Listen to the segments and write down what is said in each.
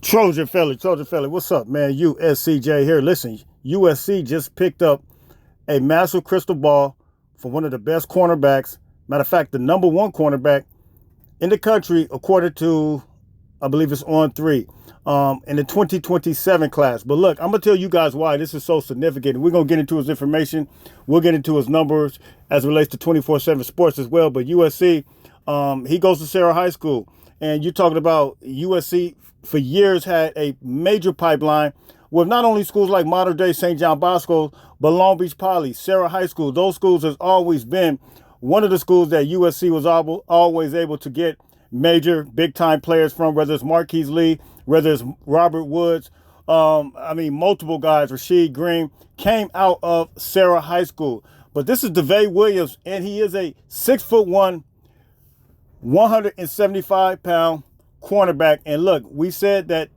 Trojan fella, what's up, man? USCJ here. Listen, USC just picked up a massive crystal ball for one of the best cornerbacks. Matter of fact, the number one cornerback in the country, according to, I believe it's on 3, in the 2027 class. But look, I'm going to tell you guys why this is so significant. We're going to get into his information. We'll get into his numbers as it relates to 24/7 sports as well. But USC, he goes to Sarah High School. And you're talking about USC for years had a major pipeline with not only schools like modern day St. John Bosco, but Long Beach Poly, Sarah High School. Those schools has always been one of the schools that USC was always able to get major big time players from, whether it's Marquise Lee, whether it's Robert Woods. Multiple guys, Rasheed Green, came out of Sarah High School. But this is Duvay Williams, and he is a 6'1", 175-pound cornerback. And look, we said that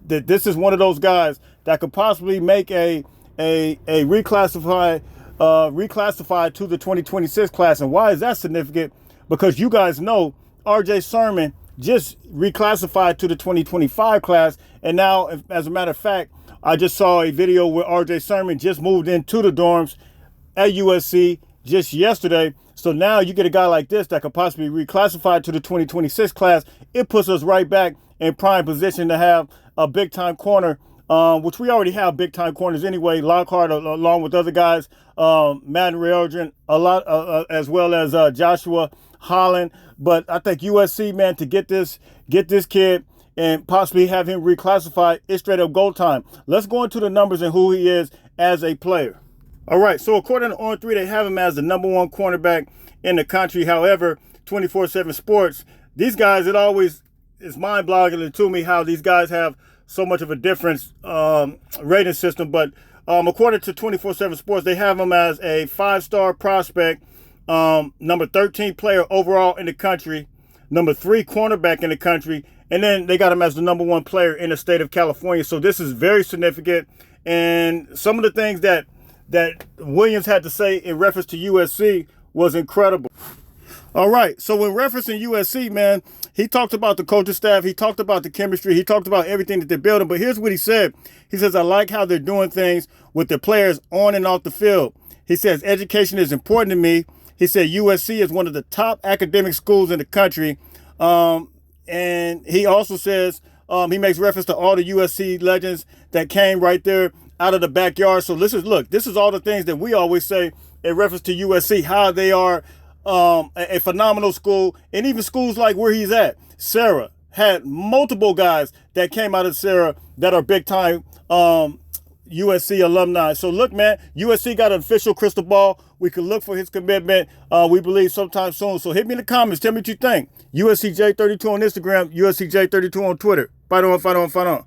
this is one of those guys that could possibly make a reclassify to the 2026 class. And why is that significant? Because you guys know RJ Sermon just reclassified to the 2025 class. And now, as a matter of fact, I just saw a video where RJ Sermon just moved into the dorms at USC just yesterday. So now you get a guy like this that could possibly reclassify to the 2026 class. It puts us right back in prime position to have a big-time corner, which we already have big-time corners anyway. Lockhart, along with other guys, Madden Realdron, as well as Joshua Holland. But I think USC, man, to get this kid and possibly have him reclassified, it's straight up goal time. Let's go into the numbers and who he is as a player. All right, so according to On 3, they have him as the number one cornerback in the country. However, 24/7 Sports, these guys, it's mind-boggling to me how these guys have so much of a different rating system. But according to 24/7 Sports, they have him as a 5-star prospect, number 13 player overall in the country, number 3 cornerback in the country, and then they got him as the number 1 player in the state of California. So this is very significant. And some of the things that Williams had to say in reference to USC was incredible. All right, so when referencing USC, man, he talked about the coaching staff, he talked about the chemistry, he talked about everything that they're building, but here's what he said. He says, I like how they're doing things with their players on and off the field. He says, education is important to me. He said, USC is one of the top academic schools in the country. And he also says, he makes reference to all the USC legends that came right there out of the backyard. So this is all the things that we always say in reference to USC, how they are a phenomenal school. And even schools like where he's at, Sarah, had multiple guys that came out of Sarah that are big time USC alumni. So look, man, USC got an official crystal ball. We can look for his commitment, we believe, sometime soon. So hit me in the comments. Tell me what you think. USCJ32 on Instagram, USCJ32 on Twitter. Fight on, fight on, fight on.